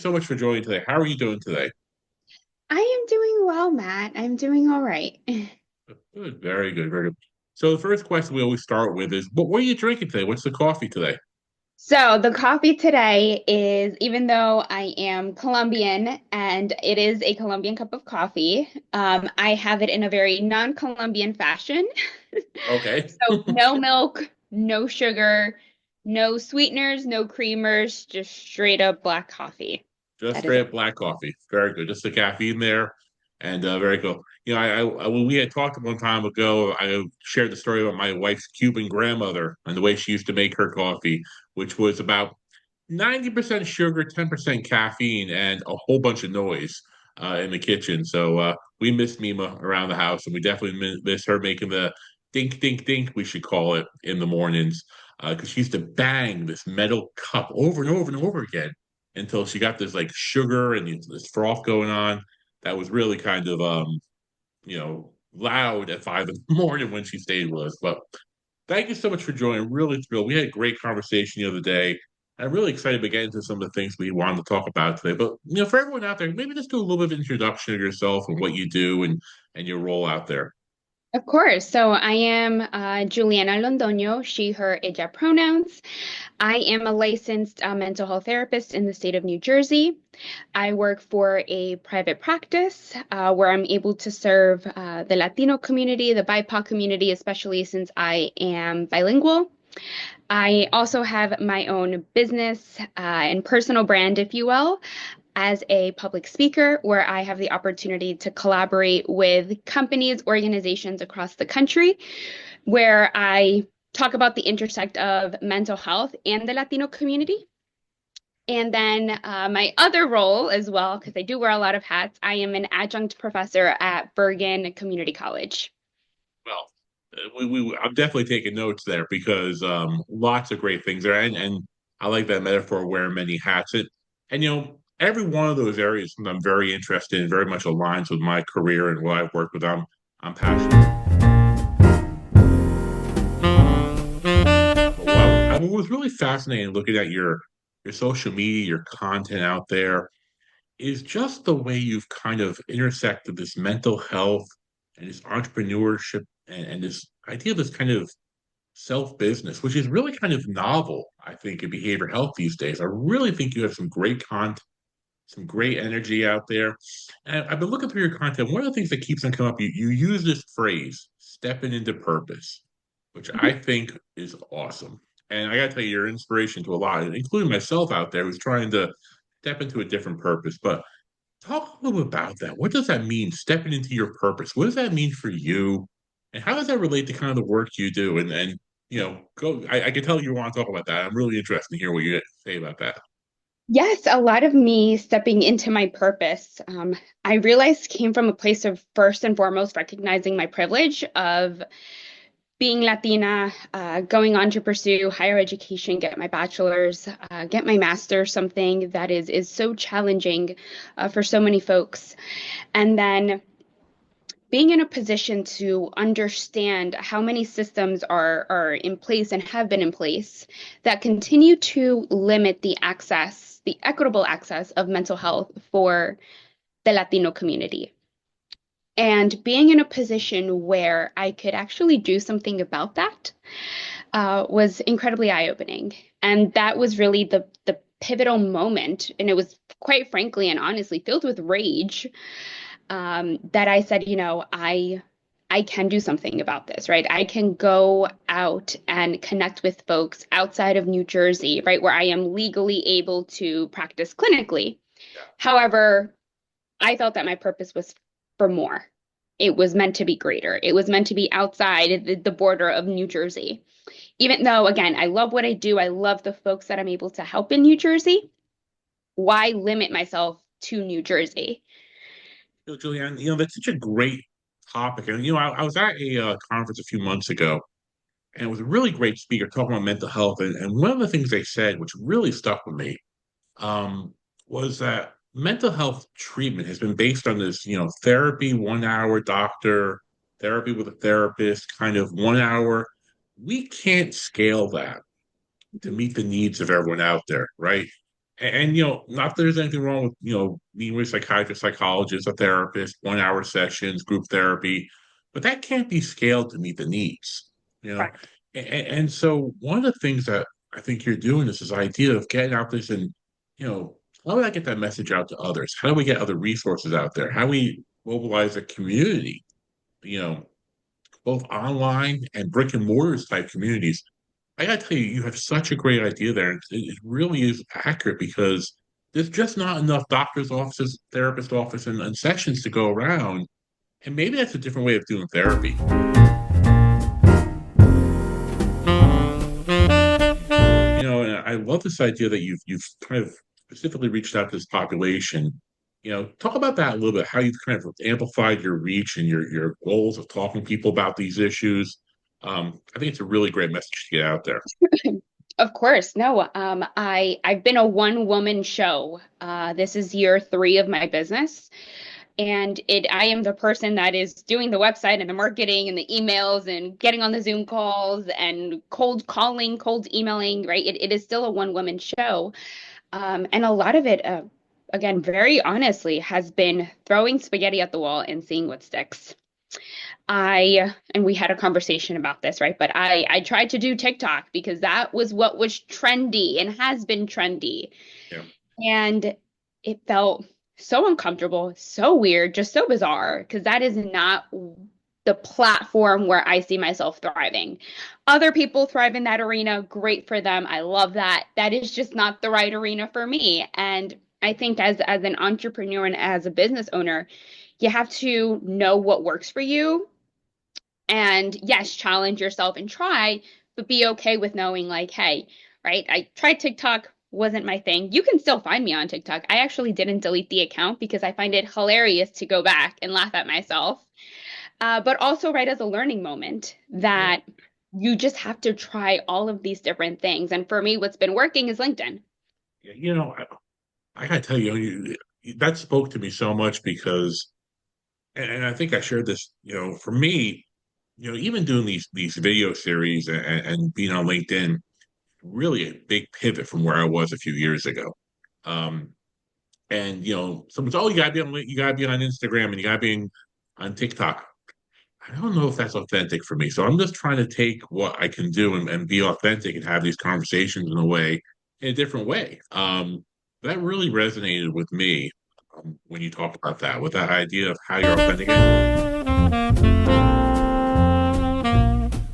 so much for joining today. How are you doing today? I am doing well, Matt. I'm doing all right. Good, very good, very good. So the first question we always start with is, what are you drinking today? What's the coffee today? So, the coffee today is, even though I am Colombian and it is a Colombian cup of coffee, I have it in a very non-Colombian fashion. Okay, So, no milk, no sugar, no sweeteners, no creamers, just straight up black coffee. just That is straight it. up black coffee. Very good. Just the caffeine there, and very cool. When we had talked one time ago, I shared the story about my wife's Cuban grandmother and the way she used to make her coffee, which was about 90% sugar, 10% caffeine, and a whole bunch of noise in the kitchen. So we miss Mima around the house, and we definitely miss her making the dink, dink, dink, we should call it, in the mornings. Because she used to bang this metal cup over and over and over again until she got this like sugar and this froth going on. That was really kind of loud at 5 in the morning when she stayed with us. But thank you so much for joining. Really thrilled. We had a great conversation the other day. I'm really excited to get into some of the things we wanted to talk about today. But for everyone out there, maybe just do a little bit of introduction of yourself and what you do and your role out there. Of course. So, I am Juliana Londoño, she, her, ella pronouns. I am a licensed mental health therapist in the state of New Jersey. I work for a private practice where I'm able to serve the Latino community, the BIPOC community, especially since I am bilingual. I also have my own business and personal brand, if you will, as a public speaker, where I have the opportunity to collaborate with companies, organizations across the country, where I talk about the intersect of mental health and the Latino community. And then my other role as well, because I do wear a lot of hats, I am an adjunct professor at Bergen Community College. Well, I'm definitely taking notes there because lots of great things there, and I like that metaphor wearing many hats. And every one of those areas I'm very interested in, very much aligns with my career and what I've worked with. I'm passionate. Well, I was really fascinated looking at your social media, your content out there, is just the way you've kind of intersected this mental health and this entrepreneurship and this idea of this kind of self-business, which is really kind of novel, I think, in behavioral health these days. I really think you have some great content, some great energy out there. And I've been looking through your content. One of the things that keeps on coming up, you use this phrase, stepping into purpose, which I Mhm. think is awesome. And I gotta tell you, you're an inspiration to a lot, including myself out there who's trying to step into a different purpose. But talk a little bit about that. What does that mean, stepping into your purpose? What does that mean for you? And how does that relate to kind of the work you do? And go. I can tell you want to talk about that. I'm really interested to hear what you say about that. Yes, a lot of me stepping into my purpose, I realized came from a place of first and foremost recognizing my privilege of being Latina, going on to pursue higher education, get my bachelor's, get my master's, something that is so challenging for so many folks. And then being in a position to understand how many systems are in place and have been in place that continue to limit the access, the equitable access of mental health for the Latino community. And being in a position where I could actually do something about that was incredibly eye-opening. And that was really the pivotal moment. And it was quite frankly and honestly filled with rage that I said, I can do something about this, right? I can go out and connect with folks outside of New Jersey, right, where I am legally able to practice clinically. However, I felt that my purpose was for more. It was meant to be greater. It was meant to be outside the border of New Jersey. Even though, again, I love what I do, I love the folks that I'm able to help in New Jersey. Why limit myself to New Jersey? Julianne, that's such a great topic. And I was at a conference a few months ago, and it was a really great speaker talking about mental health. And one of the things they said, which really stuck with me, um, was that mental health treatment has been based on this, therapy, 1 hour doctor, therapy with a therapist, kind of 1 hour. We can't scale that to meet the needs of everyone out there, right? And not that there's anything wrong with being with a psychiatrist, psychologist, a therapist, 1 hour sessions, group therapy, but that can't be scaled to meet the needs. You know, Correct. and so one of the things that I think you're doing is this idea of getting out this and you know how do I get that message out to others? How do we get other resources out there? How do we mobilize a community? You know, both online and brick and mortars type communities. I gotta tell you, you have such a great idea there. It really is accurate because there's just not enough doctors' offices, therapist office, and sessions to go around. And maybe that's a different way of doing therapy. And I love this idea that you've kind of specifically reached out to this population. Talk about that a little bit, how you've kind of amplified your reach and your goals of talking to people about these issues. I think it's a really great message to get out there. Of course. No, I've been a one woman show. This is year 3 of my business. And I am the person that is doing the website and the marketing and the emails and getting on the Zoom calls and cold calling, cold emailing, right? It is still a one woman show. And a lot of it, again, very honestly, has been throwing spaghetti at the wall and seeing what sticks. And we had a conversation about this, right? But I tried to do TikTok because that was what was trendy and has been trendy. Yeah. And it felt so uncomfortable, so weird, just so bizarre, because that is not the platform where I see myself thriving. Other people thrive in that arena, great for them. I love that. That is just not the right arena for me. And I think as an entrepreneur and as a business owner, you have to know what works for you and yes, challenge yourself and try, but be okay with knowing like, hey, right? I tried TikTok, wasn't my thing. You can still find me on TikTok. I actually didn't delete the account because I find it hilarious to go back and laugh at myself. But also right as a learning moment Yeah. that you just have to try all of these different things. And for me, what's been working is LinkedIn. Yeah, I gotta tell you, that spoke to me so much because, and I think I shared this, for me, even doing these video series and being on LinkedIn, really a big pivot from where I was a few years ago. Um, and someone's, oh, you gotta be on Instagram and you gotta be on TikTok. I don't know if that's authentic for me. So I'm just trying to take what I can do and be authentic and have these conversations in a different way. That really resonated with me when you talked about that, with that idea of how you're authentic. I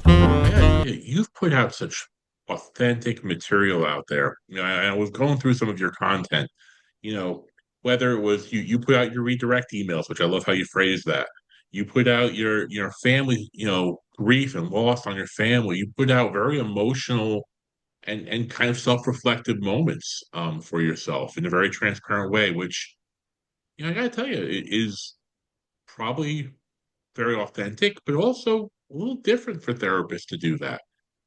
gotta tell you, you've put out such authentic material out there. I was going through some of your content, you know, whether it was you put out your redirect emails, which I love how you phrase that. You put out your family, grief and loss on your family. You put out very emotional and kind of self-reflective moments for yourself in a very transparent way, which I gotta tell you, it is probably very authentic, but also a little different for therapists to do that.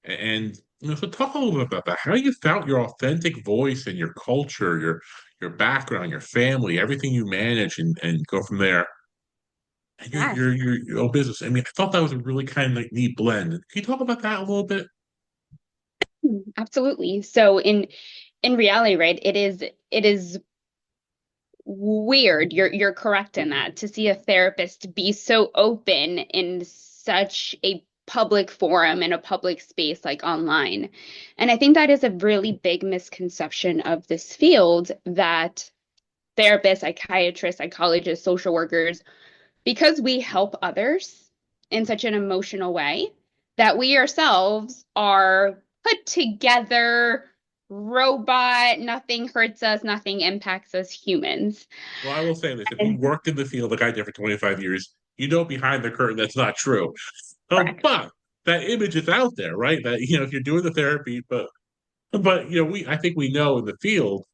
And so talk a little bit about that. How you found your authentic voice and your culture, your background, your family, everything you manage, and go from there. And Yes, your own business. I mean, I thought that was a really kind of like neat blend. Can you talk about that a little bit? absolutely. So in reality, right, it is weird. You're correct in that to see a therapist be so open in such a public forum in a public space like online. And I think that is a really big misconception of this field that therapists, psychiatrists, psychologists, social workers, because we help others in such an emotional way, that we ourselves are put together robot, nothing hurts us, nothing impacts us humans. Well, I will say this: if you And worked in the field like I did for 25 years, you know behind the curtain that's not true. correct. But that image is out there, right? That if you're doing the therapy, but I think we know in the field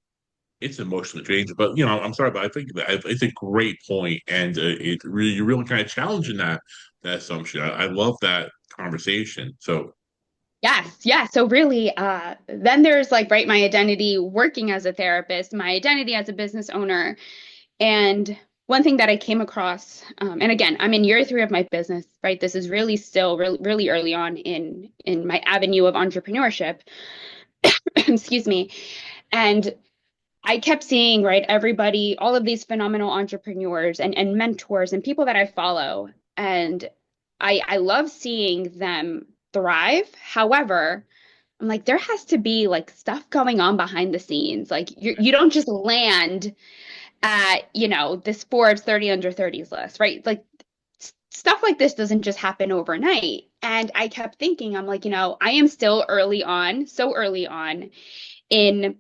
it's emotionally draining. But I'm sorry, but I think that it's a great point, and it really you're really kind of challenging that assumption. I love that conversation. So Yes, yeah. So really, then there's like, right, my identity working as a therapist, my identity as a business owner. And one thing that I came across, and again, I'm in year 3 of my business, right? This is really still really early on in my avenue of entrepreneurship. Excuse me. And I kept seeing, right, everybody, all of these phenomenal entrepreneurs and mentors and people that I follow. And I love seeing them thrive. However, I'm like, there has to be like stuff going on behind the scenes. Like you don't just land at, this Forbes 30 under 30s list, right? Like stuff like this doesn't just happen overnight. And I kept thinking, I'm like, I am still early on, so early on in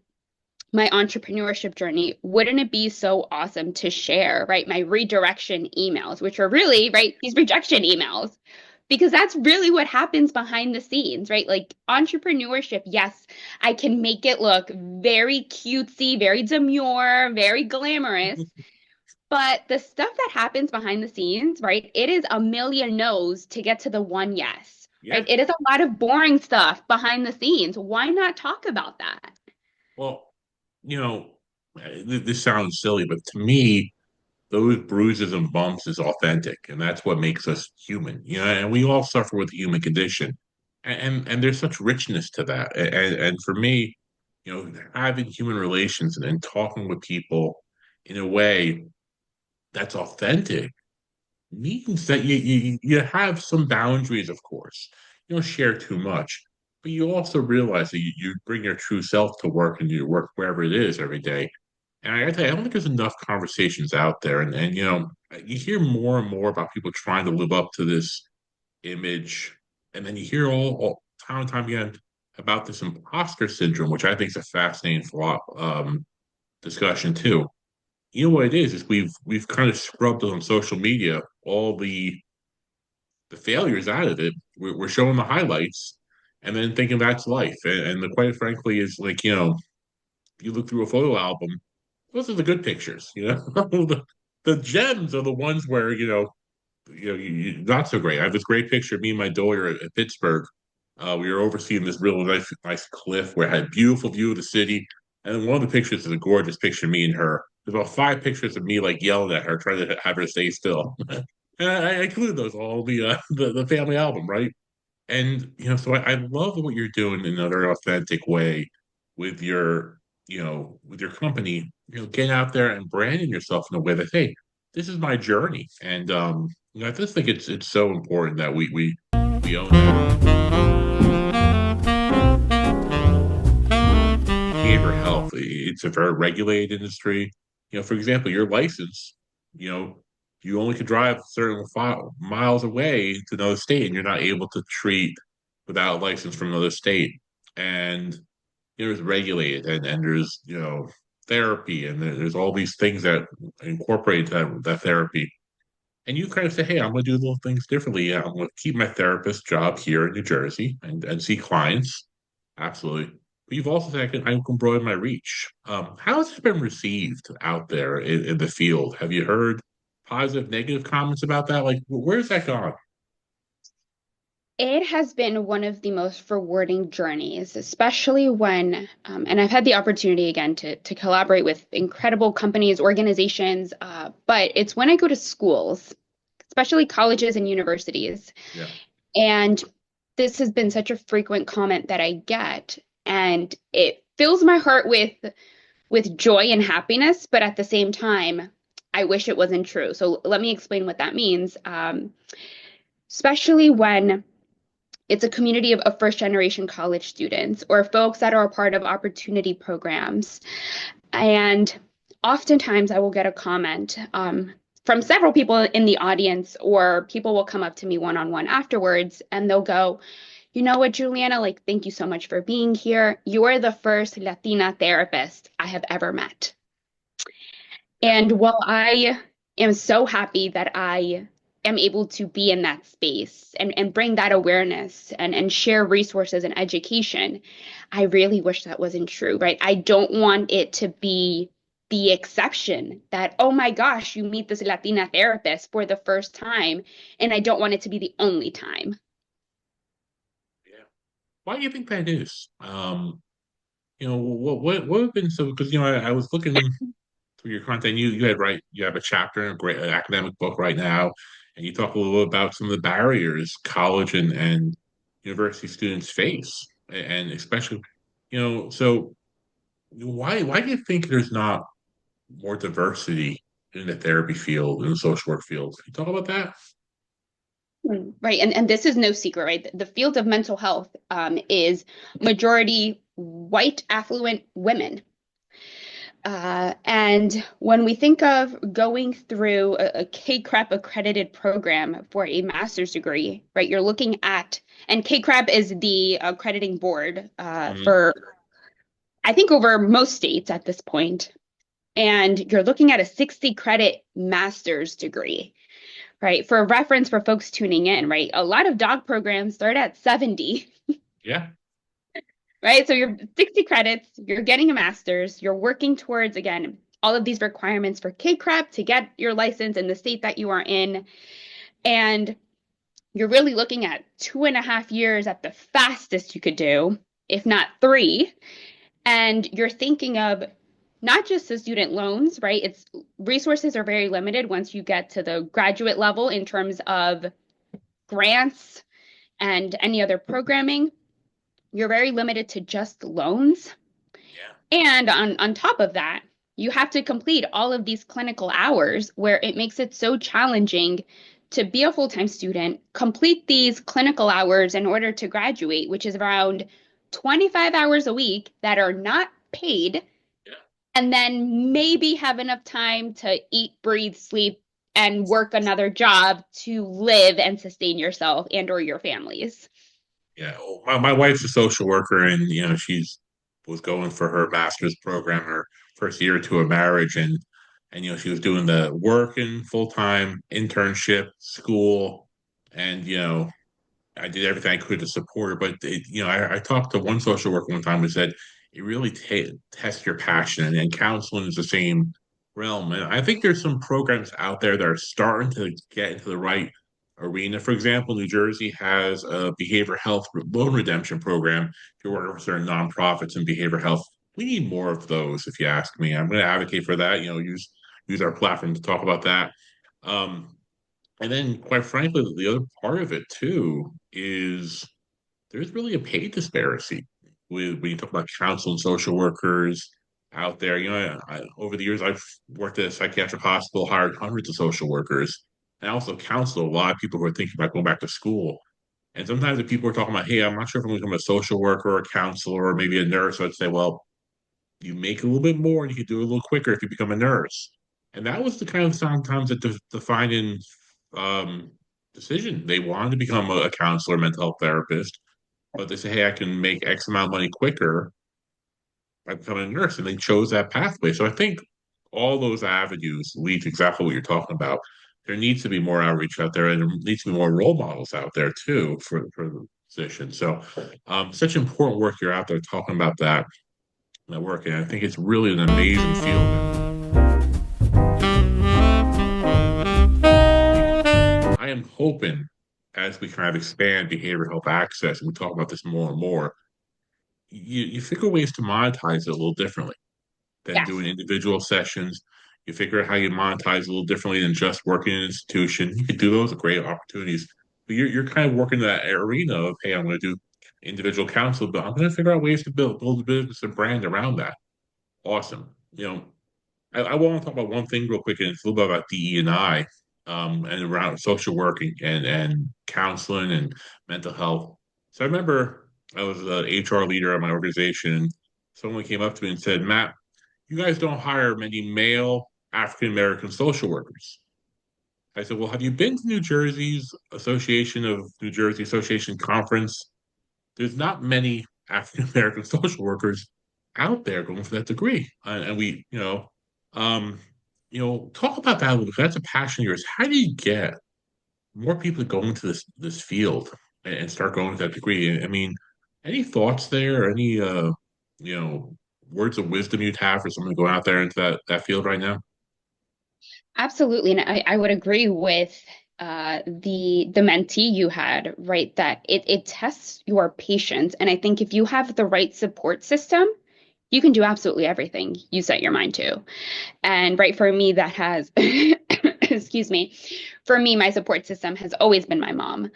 my entrepreneurship journey. Wouldn't it be so awesome to share, right, my redirection emails, which are really, right, these rejection emails? Because that's really what happens behind the scenes, right? Like entrepreneurship, yes, I can make it look very cutesy, very demure, very glamorous. But the stuff that happens behind the scenes, right? It is a million no's to get to the one yes, right? Yeah. It is a lot of boring stuff behind the scenes. Why not talk about that? Well, you know, this sounds silly, but to me, those bruises and bumps is authentic, and that's what makes us human. And we all suffer with the human condition, and there's such richness to that. And for me, having human relations and talking with people in a way that's authentic means that you have some boundaries, of course. You don't share too much, but you also realize that you bring your true self to work and you work wherever it is every day. And I gotta tell you, I don't think there's enough conversations out there. And you hear more and more about people trying to live up to this image. And then you hear all time and time again about this imposter syndrome, which I think is a fascinating discussion too. You know what it is we've kind of scrubbed on social media all the failures out of it. We're showing the highlights and then thinking that's life. And the quite frankly is like, you look through a photo album, those are the good pictures. The gems are the ones where, not so great. I have this great picture of me and my daughter at Pittsburgh. We were overseeing this real nice cliff where it had a beautiful view of the city. And then one of the pictures is a gorgeous picture of me and her. There's about five pictures of me like yelling at her, trying to have her stay still. And I included those all the family album, right? And so I love what you're doing in another authentic way with your company, getting out there and branding yourself in a way that, hey, this is my journey. And I just think it's so important that we own that. Behavioral health, it's a very regulated industry. For example, your license, you know, you only can drive certain miles away to another state, and you're not able to treat without a license from another state. And there's regulated, and there's therapy, and there's all these things that incorporate that therapy. And you kind of say, hey, I'm going to do little things differently. Yeah, I'm going to keep my therapist job here in New Jersey and see clients. Absolutely. But you've also said I can broaden my reach. How has it been received out there in the field? Have you heard positive, negative comments about that? Like, where's that gone? It has been one of the most rewarding journeys, especially when, and I've had the opportunity again to collaborate with incredible companies, organizations, but it's when I go to schools, especially colleges and universities. Yeah. And this has been such a frequent comment that I get, and it fills my heart with joy and happiness, but at the same time, I wish it wasn't true. So let me explain what that means. Especially when it's a community of first generation college students or folks that are a part of opportunity programs. And oftentimes I will get a comment from several people in the audience, or people will come up to me one on one afterwards and they'll go, you know what, Juliana, like, thank you so much for being here. You're the first Latina therapist I have ever met. Yeah. And while I am so happy that I am able to be in that space and bring that awareness and share resources and education, I really wish that wasn't true, right? I don't want it to be the exception that, oh my gosh, you meet this Latina therapist for the first time. And I don't want it to be the only time. Yeah. Why do you think that is? What have been so? Because I was looking through your content. You have a chapter in a great academic book right now, and you talk a little bit about some of the barriers college and university students face, and especially, so. Why do you think there's not more diversity in the therapy field, in the social work field? Can you talk about that? Right. And this is no secret, right? The field of mental health is majority white, affluent women. And when we think of going through a KCREP accredited program for a master's degree, right, you're looking at, and KCREP is the accrediting board Mhm. for, I think, over most states at this point. And you're looking at a 60 credit master's degree, right? For reference for folks tuning in, right? A lot of dog programs start at 70, Yeah, right? So you're 60 credits, you're getting a master's, you're working towards, again, all of these requirements for KCREP to get your license in the state that you are in. And you're really looking at 2.5 years at the fastest you could do, if not three. And you're thinking of not just the student loans, right? It's resources are very limited once you get to the graduate level in terms of grants and any other programming. You're very limited to just loans. yeah, And on top of that, you have to complete all of these clinical hours where it makes it so challenging to be a full-time student, complete these clinical hours in order to graduate, which is around 25 hours a week that are not paid, yeah. and then maybe have enough time to eat, breathe, sleep, and work another job to live and sustain yourself and or your families. Yeah, well, my wife's a social worker, and she's was going for her master's program, her first year or two of marriage, and she was doing the working full time internship, school, and I did everything I could to support her. But I talked to one social worker one time who said it really tests your passion, and counseling is the same realm. And I think there's some programs out there that are starting to get into the right arena. For example, New Jersey has a behavioral health loan redemption program. If you're working for certain nonprofits in behavioral health, we need more of those. If you ask me, I'm going to advocate for that. Use our platform to talk about that. Um, and then, quite frankly, the other part of it too is there's really a pay disparity with when you talk about counsel and social workers out there. Over the years, I've worked at a psychiatric hospital, hired hundreds of social workers, and I also counsel a lot of people who are thinking about going back to school. And sometimes if people are talking about, hey, I'm not sure if I'm going to become a social worker or a counselor or maybe a nurse, I'd say, well, you make a little bit more and you can do it a little quicker if you become a nurse. And that was the kind of sometimes the defining um, decision. They wanted to become a counselor, mental health therapist, but they say, hey, I can make X amount of money quicker by becoming a nurse. And they chose that pathway. So I think all those avenues lead to exactly what you're talking about. There needs to be more outreach out there, and there needs to be more role models out there too for the position. So, such important work you're out there talking about that work, and I think it's really an amazing field. And I am hoping as we kind of expand behavioral health access, and we talk about this more and more, you figure ways to monetize it a little differently than Yes. doing individual sessions. You figure out how you monetize a little differently than just working in an institution. You could do those great opportunities. But you're kind of working that arena of, hey, I'm going to do individual counsel, but I'm going to figure out ways to build a business and brand around that. Awesome. I want to talk about one thing real quick, and it's a little bit about DE&I and around social working and counseling and mental health. So I remember I was an HR leader at my organization. Someone came up to me and said, Matt, you guys don't hire many male African American social workers. I said, well, have you been to New Jersey Association conference? There's not many African American social workers out there going for that degree. And we, um, talk about that a little bit. That's a passion of yours. How do you get more people to go into this field and start going with that degree? I mean, any thoughts there? Any you know, words of wisdom you'd have for someone going out there into that field right now? Absolutely. And I would agree with the mentee you had, right? That it tests your patience. And I think if you have the right support system, you can do absolutely everything you set your mind to. And right for me, that has excuse me, for me, my support system has always been my mom.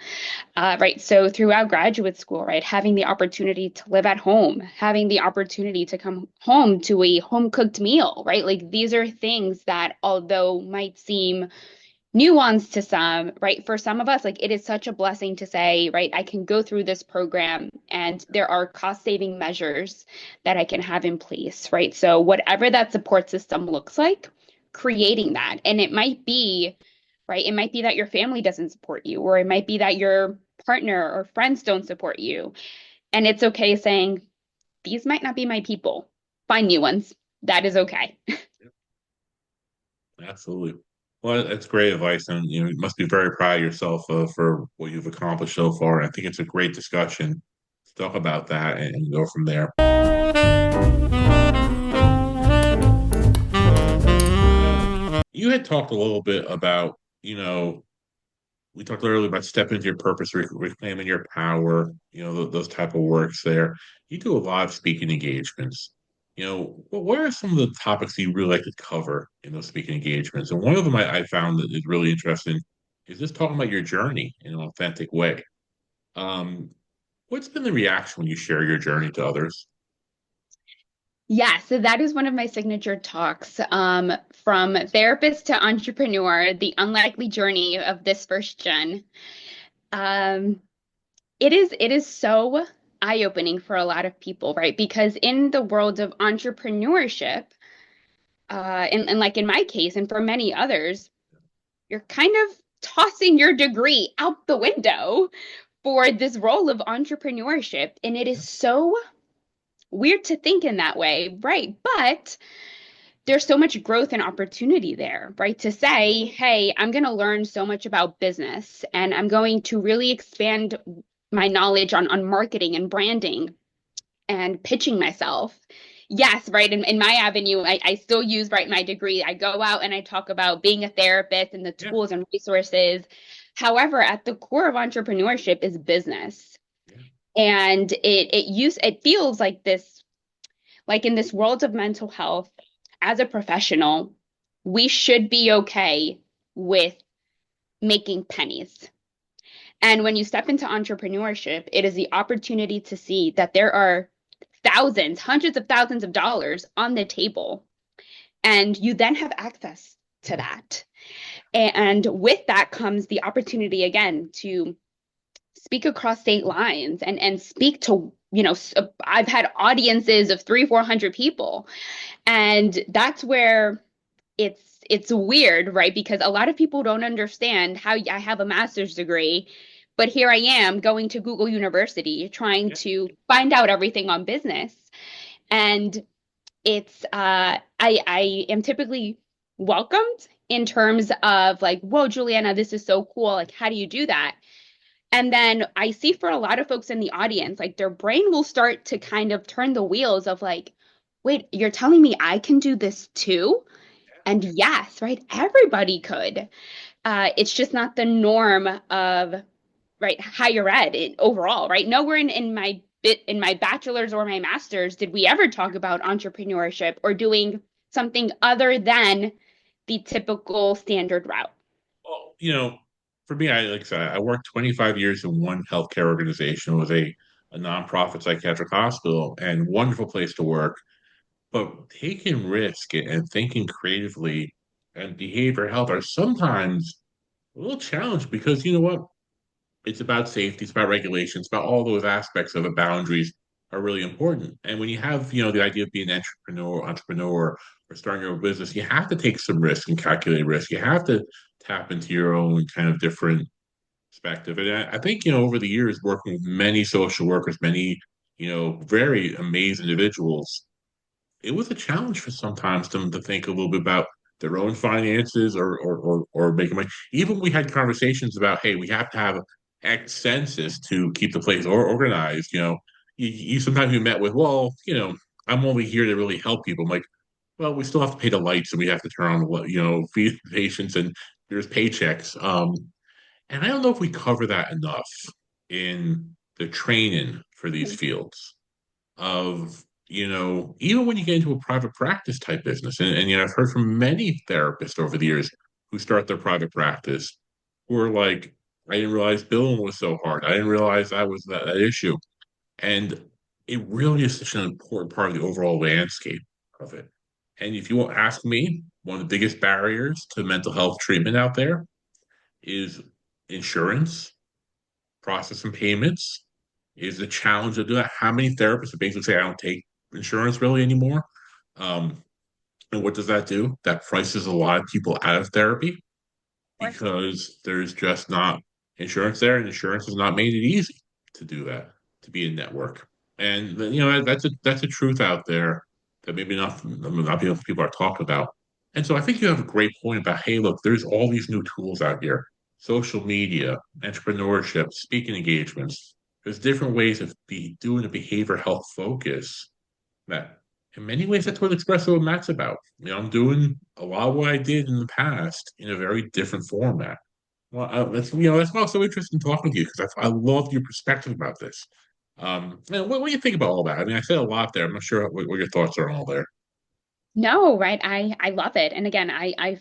Right. So throughout graduate school, right, having the opportunity to live at home, having the opportunity to come home to a home cooked meal, right? Like these are things that, although might seem nuanced to some, right, for some of us, like it is such a blessing to say, right, I can go through this program and there are cost saving measures that I can have in place, right? So whatever that support system looks like, creating that. And it might be, right, it might be that your family doesn't support you, or it might be that your partner or friends don't support you. And it's okay saying, these might not be my people. Find new ones. That is okay. Absolutely. Well, that's great advice, and you must be very proud of yourself for what you've accomplished so far. I think it's a great discussion to talk about that and go from there. You had talked a little bit about, we talked earlier about stepping into your purpose, reclaiming your power, those type of works there. You do a lot of speaking engagements. What are some of the topics that you really like to cover in those speaking engagements? And one of them I found that is really interesting is just talking about your journey in an authentic way. Um, what's been the reaction when you share your journey to others? Yeah, so that is one of my signature talks, from therapist to entrepreneur, the unlikely journey of this first gen. Um, it is so eye-opening for a lot of people, right? Because in the world of entrepreneurship, and like in my case, and for many others, you're kind of tossing your degree out the window for this role of entrepreneurship. And it is so weird to think in that way, right? But there's so much growth and opportunity there, right? To say, hey, I'm going to learn so much about business and I'm going to really expand my knowledge on marketing and branding and pitching myself. Yes, right. In my avenue, I still use, right, my degree. I go out and I talk about being a therapist and the Yeah, tools and resources. However, at the core of entrepreneurship is business. yeah, And it feels like this, like in this world of mental health, as a professional, we should be okay with making pennies. And when you step into entrepreneurship, it is the opportunity to see that there are thousands, hundreds of thousands of dollars on the table. And you then have access to that. And with that comes the opportunity again to speak across state lines and speak to, I've had audiences of 400 people. And that's where it's weird, right? Because a lot of people don't understand how I have a master's degree, but here I am going to Google University trying yeah. to find out everything on business. And it's I am typically welcomed in terms of like, whoa, Juliana, this is so cool. Like, how do you do that? And then I see for a lot of folks in the audience, like their brain will start to kind of turn the wheels of like, wait, you're telling me I can do this too? And yes, right, everybody could. It's just not the norm of, right, higher ed overall, right? Nowhere in my bachelor's or my master's did we ever talk about entrepreneurship or doing something other than the typical standard route. Well, for me, like I said, I worked 25 years in one healthcare organization. It was a nonprofit psychiatric hospital and wonderful place to work. But taking risk and thinking creatively and behavioral health are sometimes a little challenged because you know what? It's about safety, it's about regulation, it's about all those aspects of it. Boundaries are really important. And when you have, the idea of being an entrepreneur or starting your own business, you have to take some risk and calculate risk. You have to tap into your own kind of different perspective. And I think, over the years, working with many social workers, many, very amazing individuals, it was a challenge for sometimes them to think a little bit about their own finances or making money. Even we had conversations about, hey, we have to have X census to keep the place organized. You sometimes you met with, well, I'm only here to really help people. I'm like, well, we still have to pay the lights and we have to turn on the, feed the patients and there's paychecks. And I don't know if we cover that enough in the training for these fields of even when you get into a private practice type business and I've heard from many therapists over the years who start their private practice who are like, I didn't realize billing was so hard. I didn't realize that was that issue. And it really is such an important part of the overall landscape of it. And if you will ask me, one of the biggest barriers to mental health treatment out there is insurance, processing payments, is the challenge of doing that. How many therapists basically say I don't take insurance really anymore? Um, and what does that do? That prices a lot of people out of therapy Course. because there's just not insurance there, and insurance has not made it easy to do that, to be a network. And that's a truth out there that maybe not people are talking about. And so I think you have a great point about, hey, look, there's all these new tools out here, social media, entrepreneurship, speaking engagements. There's different ways of doing a behavior health focus that in many ways that's what Espresso and Matt's about. I'm doing a lot of what I did in the past in a very different format. Well, that's why I was so interested in talking to you because I love your perspective about this. And what do you think about all that? I mean, I said a lot there. I'm not sure what your thoughts are on all there. No, right. I love it. And again, I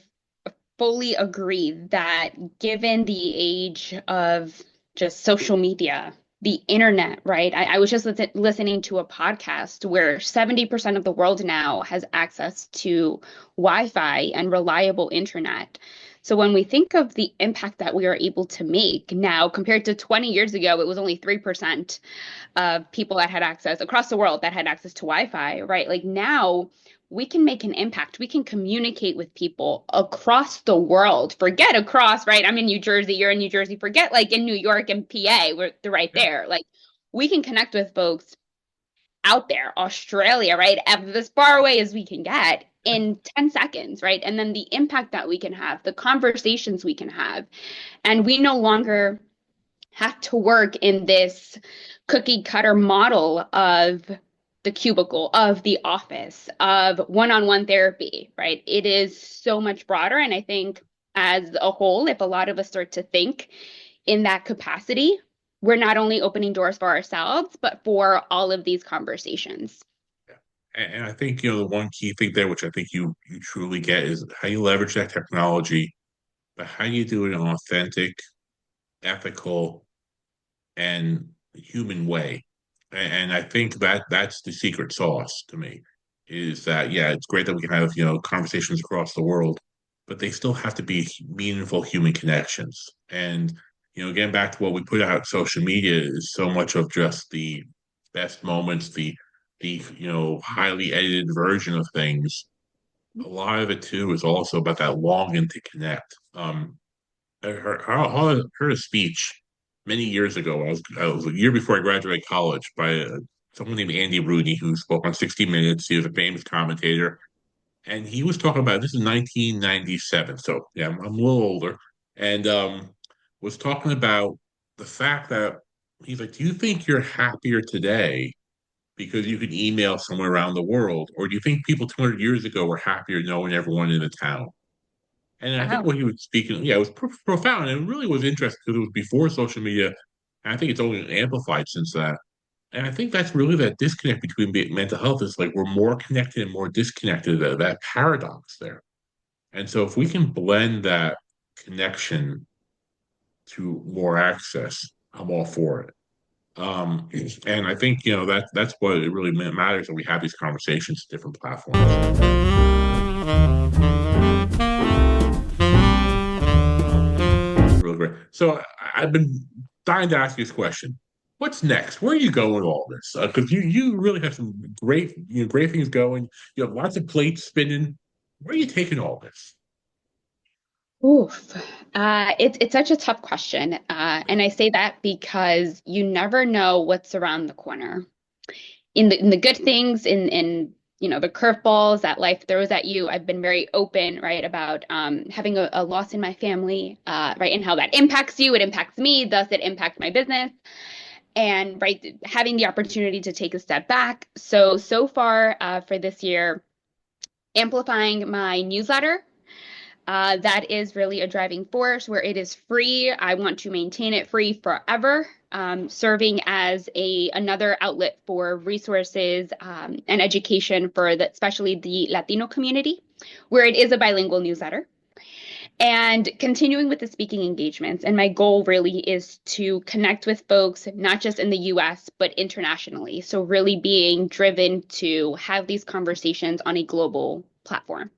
fully agree that given the age of just social media, the internet, right? I was just listening to a podcast where 70% of the world now has access to Wi-Fi and reliable internet. So when we think of the impact that we are able to make now compared to 20 years ago, it was only 3% of people that had access across the world that had access to Wi-Fi, right? Like now we can make an impact. We can communicate with people across the world. Forget across, right? I'm in New Jersey, you're in New Jersey. Forget like in New York and PA, they're right Yeah, there. Like we can connect with folks out there, Australia, right? As far away as we can get yeah, in 10 seconds, right? And then the impact that we can have, the conversations we can have. And we no longer have to work in this cookie cutter model of the cubicle, of the office, of one-on-one therapy, right? It is so much broader. And I think as a whole, if a lot of us start to think in that capacity, we're not only opening doors for ourselves, but for all of these conversations. yeah. And I think the one key thing there, which I think you truly get, is how you leverage that technology, but how you do it in an authentic, ethical, and human way. And I think that that's the secret sauce to me is that, yeah, it's great that we can have, conversations across the world, but they still have to be meaningful human connections. And, getting back to what we put out social media is so much of just the best moments, the highly edited version of things. A lot of it too is also about that longing to connect. I heard a speech many years ago. I was a year before I graduated college by someone named Andy Rooney, who spoke on 60 Minutes. He was a famous commentator, and he was talking about this is 1997. So yeah, I'm a little older, and was talking about the fact that he's like, "Do you think you're happier today because you can email somewhere around the world, or do you think people 200 years ago were happier knowing everyone in the town?" And I think Wow. what he was speaking, yeah, it was profound, and it really was interesting because it was before social media. And I think it's only amplified since that. And I think that's really that disconnect between mental health is like we're more connected and more disconnected. That paradox there. And so if we can blend that connection to more access, I'm all for it. Um, and I think that's what it really matters that we have these conversations, different platforms. Real great. So I've been dying to ask you this question. What's next? Where are you going with all this? Because you really have some great things going. You have lots of plates spinning. Where are you taking all this? Oof. It's such a tough question. And I say that because you never know what's around the corner. In the good things, in the curveballs that life throws at you, I've been very open, right, about having a loss in my family, right, and how that impacts you. It impacts me, thus it impacts my business. And right, having the opportunity to take a step back. So far for this year, amplifying my newsletter that is really a driving force where it is free. I want to maintain it free forever, serving as another outlet for resources and education for especially the Latino community, where it is a bilingual newsletter. and continuing with the speaking engagements. And my goal really is to connect with folks, not just in the US, but internationally. So, really being driven to have these conversations on a global platform.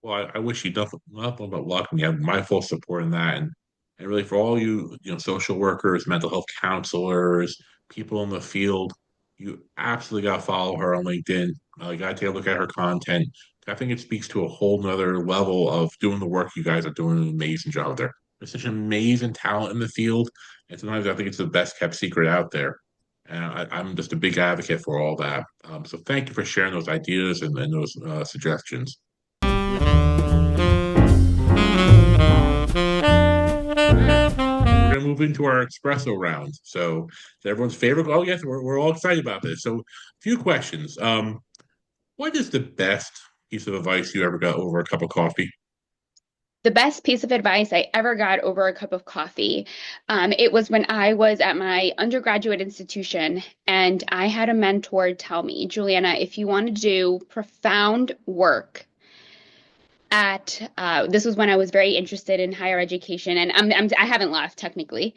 Well, I wish you nothing but luck, and you have my full support in that. And really, for all you, social workers, mental health counselors, people in the field, you absolutely got to follow her on LinkedIn. You got to take a look at her content. I think it speaks to a whole nother level of doing the work you guys are doing an amazing job there. There's such an amazing talent in the field, and sometimes I think it's the best kept secret out there. And I'm just a big advocate for all that. So thank you for sharing those ideas and those suggestions. Right. We're gonna move into our espresso round. So it's everyone's favorite. Oh yes, we're all excited about this. So a few questions. What is the best piece of advice you ever got over a cup of coffee? The best piece of advice I ever got over a cup of coffee, it was when I was at my undergraduate institution, and I had a mentor tell me, Juliana, if you want to do profound work this was when I was very interested in higher education, and I haven't left technically,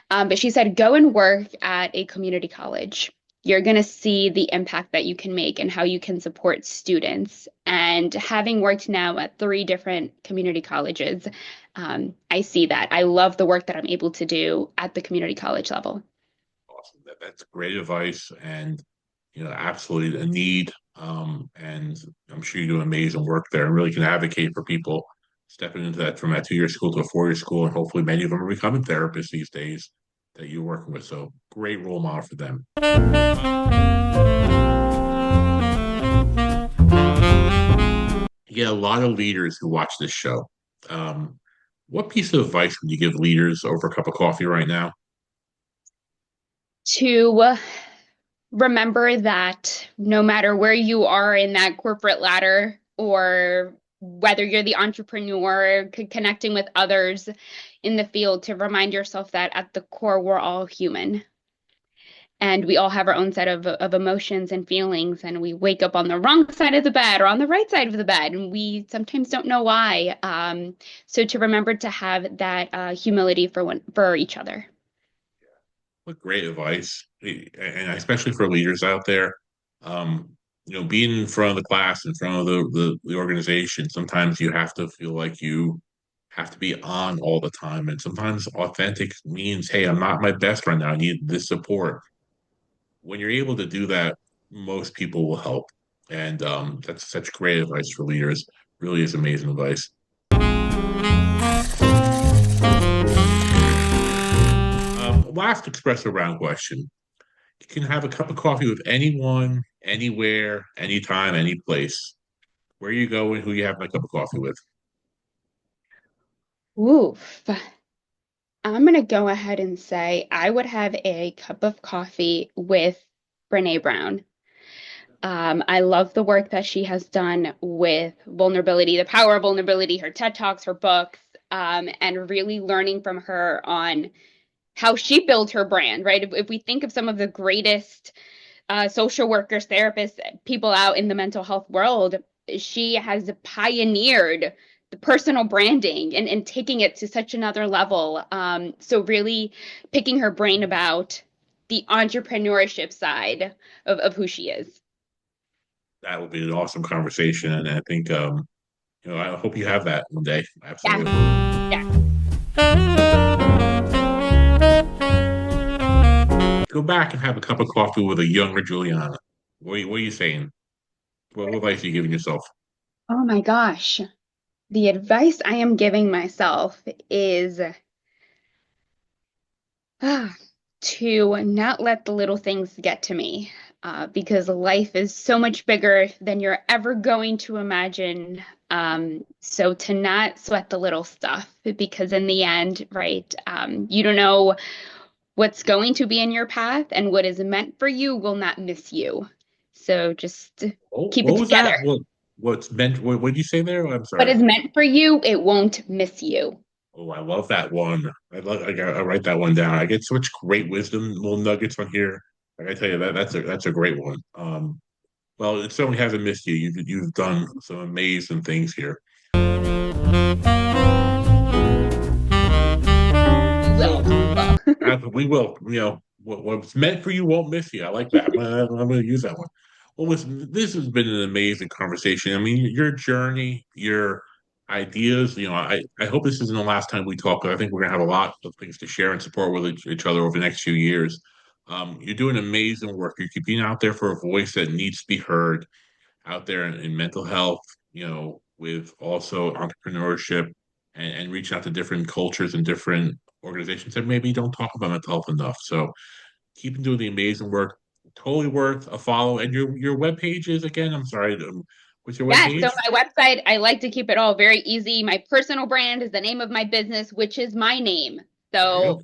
but she said, go and work at a community college. You're going to see the impact that you can make and how you can support students. And having worked now at three different community colleges, I see that. I love the work that I'm able to do at the community college level. Awesome. That's great advice, and absolutely a need. And I'm sure you do amazing work there, and really can advocate for people stepping into that from that 2 year school to a 4 year school, and hopefully many of them are becoming therapists these days that you're working with. So great role model for them. You get a lot of leaders who watch this show. Um, what piece of advice would you give leaders over a cup of coffee right now? To remember that no matter where you are in that corporate ladder or whether you're the entrepreneur connecting with others in the field, to remind yourself that at the core, we're all human. And we all have our own set of emotions and feelings, and we wake up on the wrong side of the bed or on the right side of the bed, and we sometimes don't know why. So to remember to have that humility for each other. What great advice, and especially for leaders out there. Um, being in front of the class, in front of the organization, sometimes you have to feel like you have to be on all the time, and sometimes authentic means, hey, I'm not my best right now. I need this support. When you're able to do that, most people will help, and that's such great advice for leaders. Really is amazing advice. Last espresso round question. You can have a cup of coffee with anyone, anywhere, anytime, any place. Where you go and who you have a cup of coffee with. Oof. I'm going to go ahead and say I would have a cup of coffee with Brene Brown. I love the work that she has done with vulnerability, the power of vulnerability, her TED Talks, her books, and really learning from her on how she built her brand, right? If we think of some of the greatest social workers, therapists, people out in the mental health world, she has pioneered the personal branding and taking it to such another level. So really picking her brain about the entrepreneurship side of who she is. That would be an awesome conversation, and I think I hope you have that one day. Yeah. Absolutely. Yeah. Go back and have a cup of coffee with a younger Juliana. What are you saying? What advice are you giving yourself? Oh my gosh. The advice I am giving myself is to not let the little things get to me, because life is so much bigger than you're ever going to imagine. So to not sweat the little stuff, because in the end, right, you don't know what's going to be in your path, and what is meant for you will not miss you. So just Oh, keep it what was together. that? What's meant? What did you say there? I'm What sorry. is meant for you, it won't miss you. Oh, I love that one. I write that one down. I get such great wisdom, little nuggets on here. Like I tell you that's a great one. Well, it certainly hasn't missed you. You've done some amazing things here. we will. What's meant for you won't miss you. I like that. I'm gonna use that one. Well, listen, this has been an amazing conversation. I mean, your journey, your ideas. I hope this isn't the last time we talk. I think we're gonna have a lot of things to share and support with each other over the next few years. You're doing amazing work. You're keeping out there for a voice that needs to be heard out there in mental health, with also entrepreneurship and reaching out to different cultures and different organizations that maybe don't talk about mental health enough. So keep doing the amazing work. Totally worth a follow. And your web page is again, I'm sorry, what's your web Yeah, so page? my website, I like to keep it all very easy. My personal brand is the name of my business, which is my name. There you So go.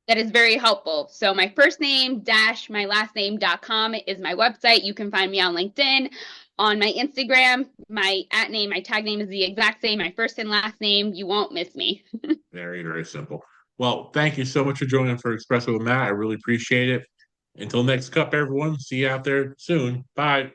that is very helpful. So my first name dash my last name.com is my website. You can find me on LinkedIn, on my Instagram. My at name, my tag name is the exact same, my first and last name. You won't miss me. Very, very simple. Well, thank you so much for joining for Espresso with Matt. I really appreciate it. Until next cup, everyone. See you out there soon. Bye.